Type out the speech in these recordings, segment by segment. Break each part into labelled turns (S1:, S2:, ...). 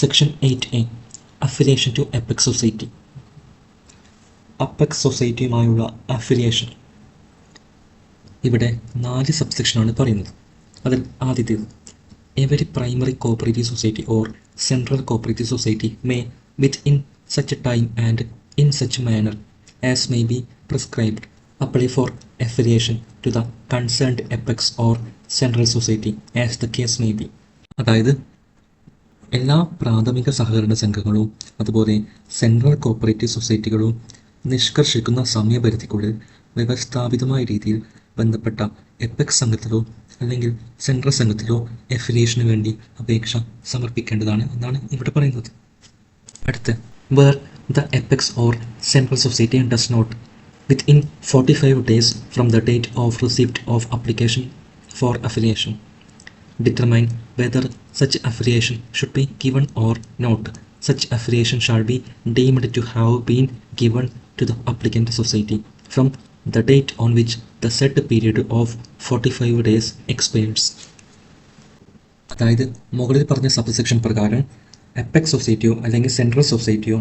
S1: Section 8A affiliation to apex society. Apex സൊസൈറ്റിയുമായുള്ള affiliation. ഇവിടെ 4 സബ്സെക്ഷനാണ് പറയുന്നത്. അതിൽ ആദ്യത്തേത്, every primary cooperative society or central cooperative society may within such time and in such manner as may be prescribed apply for affiliation to the concerned apex or central society as the case may be. അതായത് എല്ലാ പ്രാഥമിക സഹകരണ സംഘങ്ങളും അതുപോലെ central cooperative സൊസൈറ്റികളും നിഷ്കർഷിക്കുന്ന സമയപരിധിക്കുള്ളിൽ വ്യവസ്ഥാപിതമായ രീതിയിൽ ബന്ധപ്പെട്ട apex സംഘത്തിലോ അല്ലെങ്കിൽ സെൻട്രൽ സംഘത്തിലോ അഫിലിയേഷന് വേണ്ടി അപേക്ഷ സമർപ്പിക്കേണ്ടതാണ് എന്നാണ് ഇവിടെ പറയുന്നത്. അടുത്ത്, where the apex or central society does not within 45 days from the date of receipt of application for affiliation determine whether such affiliation should be given or not. Such affiliation shall be deemed to have been given to the applicant society from the date on which the said period of 45 days expires. അതായത് മുകളിൽ പറഞ്ഞ subsection പ്രകാരം apex സൊസൈറ്റിയോ അല്ലെങ്കിൽ central സൊസൈറ്റിയോ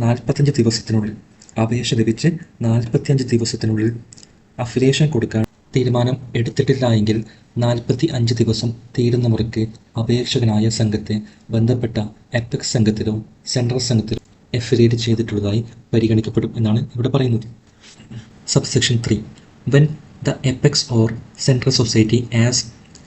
S1: 45 ദിവസത്തിനുള്ളിൽ അപേക്ഷ ലഭിച്ച് 45 ദിവസത്തിനുള്ളിൽ affiliation കൊടുക്കാൻ തീരുമാനം എടുത്തിട്ടില്ല എങ്കിൽ 45 ദിവസം തീരുന്ന മുറയ്ക്ക് അപേക്ഷകനായ സംഘത്തെ ബന്ധപ്പെട്ട എപെക്സ് സംഘത്തിലോ സെൻട്രൽ സംഘത്തിലോ അഫിലിയേറ്റ് ചെയ്തിട്ടുള്ളതായി പരിഗണിക്കപ്പെടും എന്നാണ് ഇവിടെ പറയുന്നത്. Subsection 3, when the apex or central society as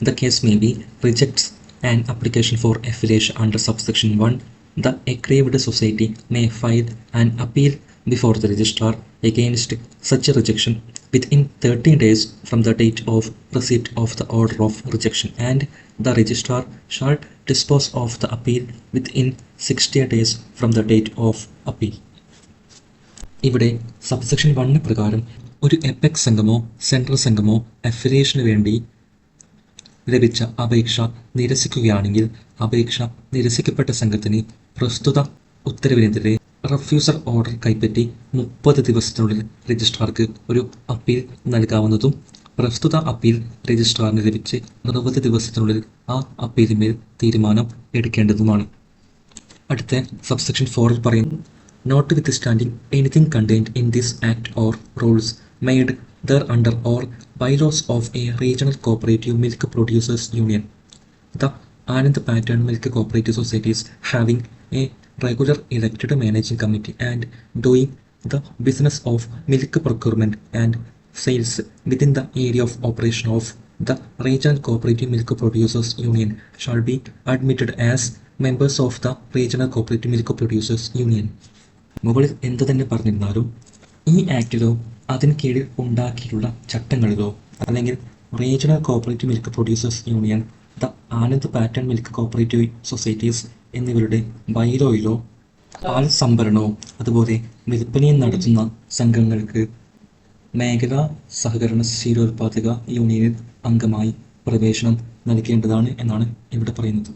S1: the case may be rejects an application for affiliation under subsection 1, the aggrieved society may file an appeal before the registrar against such a rejection within 30 days from the date of receipt of the order of rejection, and the registrar shall dispose of the appeal within 60 days from the date of appeal. ഇവിടെ subsection 1 പ്രകാരം ഒരു apex സംഘമോ central സംഘമോ അഫിലിയേഷന് വേണ്ടി ലഭിച്ച അപേക്ഷ നിരസിക്കുകയാണെങ്കിൽ അപേക്ഷ നിരസിക്കപ്പെട്ട സംഘത്തിന് പ്രസ്തുത ഉത്തരവിനെതിരെ റെഫ്യൂസൽ ഓർഡർ കൈപ്പറ്റി 30 ദിവസത്തിനുള്ളിൽ രജിസ്ട്രാർക്ക് ഒരു അപ്പീൽ നൽകാവുന്നതും പ്രസ്തുത അപ്പീൽ രജിസ്ട്രാറിന് ലഭിച്ച് 60 ദിവസത്തിനുള്ളിൽ ആ അപ്പീലിന്മേൽ തീരുമാനം എടുക്കേണ്ടതുമാണ്. അടുത്ത സബ്സെക്ഷൻ 4 പറയുന്നു, notwithstanding anything contained in this act or rules made thereunder or bylaws of a regional cooperative milk producers union, the Anand Pattern Milk Cooperative Societies having a regular elected managing committee and doing the business of milk procurement and sales within the area of operation of the regional cooperative milk producers union shall be admitted as members of the regional cooperative milk producers union. മുകളിൽ എന്തു തന്നെ പറഞ്ഞിരുന്നാലും ഈ ആക്ടിലോ അതിന് കീഴിൽ ഉണ്ടാക്കിയിട്ടുള്ള ചട്ടങ്ങളിലോ അല്ലെങ്കിൽ regional cooperative milk producers union, the Anand pattern milk cooperative societies എന്നിവരുടെ ബൈലോയിലോ പാൽ സംഭരണവും അതുപോലെ വിൽപ്പനയും നടത്തുന്ന സംഘങ്ങൾക്ക് മേഖലാ സഹകരണ ക്ഷീരോത്പാദക യൂണിയനിൽ അംഗമായി പ്രവേശനം നൽകേണ്ടതാണ് എന്നാണ് ഇവിടെ പറയുന്നത്.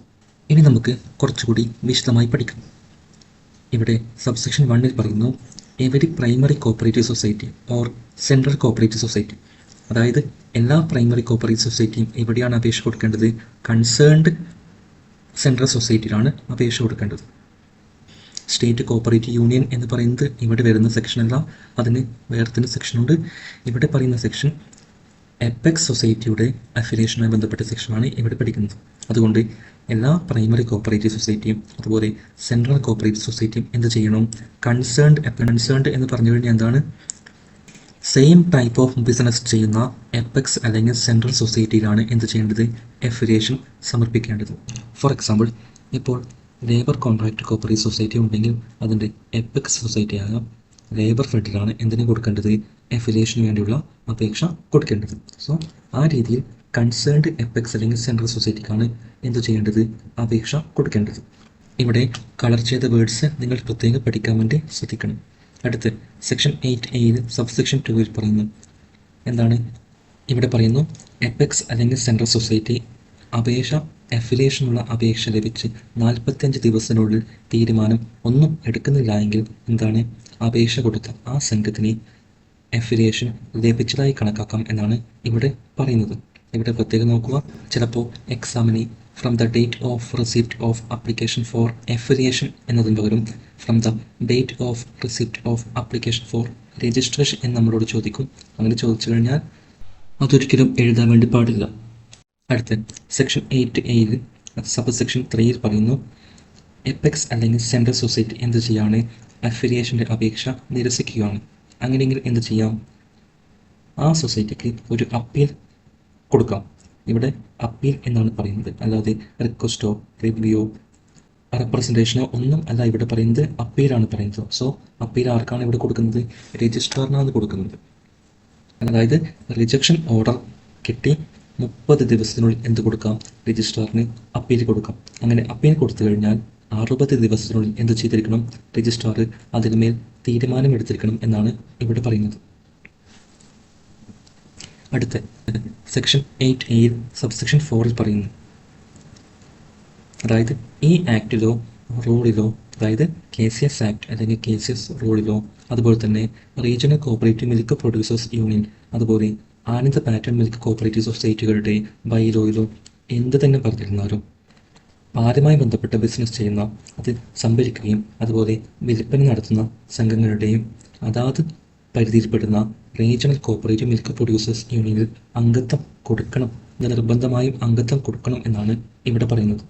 S1: ഇനി നമുക്ക് കുറച്ചുകൂടി വിശദമായി പഠിക്കാം. ഇവിടെ സബ്സെക്ഷൻ 1 പറയുന്നു, every primary cooperative society or central cooperative society. അതായത് എല്ലാ പ്രൈമറി കോഓപ്പറേറ്റീവ് സൊസൈറ്റിയും എവിടെയാണ് അപേക്ഷ കൊടുക്കേണ്ടത്? കൺസേൺഡ് സെൻട്രൽ സൊസൈറ്റിയിലാണ് അപേക്ഷ കൊടുക്കേണ്ടത്. സ്റ്റേറ്റ് കോഓപ്പറേറ്റീവ് യൂണിയൻ എന്ന് പറയുന്നത് ഇവിടെ വരുന്ന സെക്ഷനല്ല, അതിന് വേറെ തന്നെ സെക്ഷനുണ്ട്. ഇവിടെ പറയുന്ന സെക്ഷൻ എപെക്സ് സൊസൈറ്റിയുടെ അഫിലിയേഷനുമായി ബന്ധപ്പെട്ട സെക്ഷനാണ് ഇവിടെ പഠിക്കുന്നത്. അതുകൊണ്ട് എല്ലാ പ്രൈമറി കോഓപ്പറേറ്റീവ് സൊസൈറ്റിയും അതുപോലെ സെൻട്രൽ കോഓപ്പറേറ്റീവ് സൊസൈറ്റിയും എന്ത് ചെയ്യണം? കൺസേൺഡ് എന്ന് പറഞ്ഞു കഴിഞ്ഞാൽ എന്താണ്? സെയിം ടൈപ്പ് ഓഫ് ബിസിനസ് ചെയ്യുന്ന എപെക്സ് അല്ലെങ്കിൽ സെൻട്രൽ സൊസൈറ്റിയിലാണ് എന്ത് ചെയ്യേണ്ടത്? അഫിലിയേഷൻ സമർപ്പിക്കേണ്ടത്. ഫോർ എക്സാമ്പിൾ, ഇപ്പോൾ ലേബർ കോൺട്രാക്ട് കോഓപ്പറേറ്റീവ് സൊസൈറ്റി ഉണ്ടെങ്കിൽ അതിൻ്റെ എപെക്സ് സൊസൈറ്റി ആകാം ലേബർ ഫെഡിലാണ് എന്തിനു കൊടുക്കേണ്ടത്? അഫിലിയേഷന് വേണ്ടിയുള്ള അപേക്ഷ കൊടുക്കേണ്ടത്. സോ ആ രീതിയിൽ കൺസേൺഡ് എപെക്സ് അല്ലെങ്കിൽ സെൻട്രൽ സൊസൈറ്റിക്കാണ് എന്തു ചെയ്യേണ്ടത്? അപേക്ഷ കൊടുക്കേണ്ടത്. ഇവിടെ കളർ ചെയ്ത വേർഡ്സ് നിങ്ങൾ പ്രത്യേകം പഠിക്കാൻ വേണ്ടി ശ്രദ്ധിക്കണം. അടുത്ത് സെക്ഷൻ 8A സബ്സെക്ഷൻ 2 പറയുന്നു, എന്താണ് ഇവിടെ പറയുന്നു? എപെക്സ് അല്ലെങ്കിൽ സെൻട്രൽ സൊസൈറ്റി അഫിലിയേഷനുള്ള അപേക്ഷ ലഭിച്ച് 45 ദിവസത്തിനുള്ളിൽ തീരുമാനം ഒന്നും എടുക്കുന്നില്ല എങ്കിൽ എന്താണ്? അപേക്ഷ കൊടുത്ത ആ സംഘത്തിന് അഫിലിയേഷൻ ലഭിച്ചതായി കണക്കാക്കാം എന്നാണ് ഇവിടെ പറയുന്നത്. ഇവിടെ പ്രത്യേകം നോക്കുക, ചിലപ്പോൾ എക്സാമിന് from the date of receipt of application for affiliation എന്നതിന് പകരം from the date of receipt of application for registration എന്ന് നമ്മളോട് ചോദിക്കും. അങ്ങനെ ചോദിച്ചു കഴിഞ്ഞാൽ അതൊരിക്കലും എഴുതാൻ വേണ്ടി പാടില്ല. അടുത്ത സെക്ഷൻ 8A സബ് സെക്ഷൻ 3 പറയുന്നു, എപ്പെക്സ് അല്ലെങ്കിൽ സെൻട്രൽ സൊസൈറ്റി എന്ത് ചെയ്യാണ്? അഫിലിയേഷൻ്റെ അപേക്ഷ നിരസിക്കുകയാണ്. അങ്ങനെയെങ്കിൽ എന്ത് ചെയ്യാം? ആ സൊസൈറ്റിക്ക് ഒരു അപ്പീൽ കൊടുക്കാം. ഇവിടെ അപ്പീൽ എന്നാണ് പറയുന്നത്, അല്ലാതെ റിക്വസ്റ്റോ റിവ്യൂയോ റെപ്രസെൻറ്റേഷനോ ഒന്നും അല്ല ഇവിടെ പറയുന്നത്, അപ്പീലാണ് പറയുന്നത്. സോ അപ്പീൽ ആർക്കാണ് ഇവിടെ കൊടുക്കുന്നത്? രജിസ്ട്രാറിനാണ് കൊടുക്കുന്നത്. അതായത് റിജക്ഷൻ ഓർഡർ കിട്ടി 30 ദിവസത്തിനുള്ളിൽ എന്ത് കൊടുക്കാം? രജിസ്ട്രാറിന് അപ്പീൽ കൊടുക്കാം. അങ്ങനെ അപ്പീൽ കൊടുത്തു കഴിഞ്ഞാൽ 60 ദിവസത്തിനുള്ളിൽ എന്ത് ചെയ്തിരിക്കണം? രജിസ്ട്രാർ അതിന്മേൽ തീരുമാനമെടുത്തിരിക്കണം എന്നാണ് ഇവിടെ പറയുന്നത്. അടുത്ത സെക്ഷൻ 8A സബ്സെക്ഷൻ 4 പറയുന്നു, അതായത് ഈ ആക്ടിലോ റൂളിലോ, അതായത് KCS ആക്ട് അല്ലെങ്കിൽ KCS റൂളിലോ, അതുപോലെ തന്നെ regional cooperative milk producers union, അതുപോലെ ആനന്ദ പാറ്റേൺ മിൽക്ക് കോപ്പറേറ്റീവ് സൊസൈറ്റികളുടെ ബൈലോയിലോ എന്ത് തന്നെ പറഞ്ഞിരുന്നാലും പാലുമായി ബന്ധപ്പെട്ട ബിസിനസ് ചെയ്യുന്ന, അത് സംഭരിക്കുകയും അതുപോലെ വിൽപ്പന നടത്തുന്ന സംഘങ്ങളുടെയും അതാത് പരിധിയിൽപ്പെടുന്ന റീജിയണൽ കോപ്പറേറ്റീവ് മിൽക്ക് പ്രൊഡ്യൂസേഴ്സ് യൂണിയനിൽ അംഗത്വം കൊടുക്കണം, നിർബന്ധമായും അംഗത്വം കൊടുക്കണം എന്നാണ് ഇവിടെ പറയുന്നത്.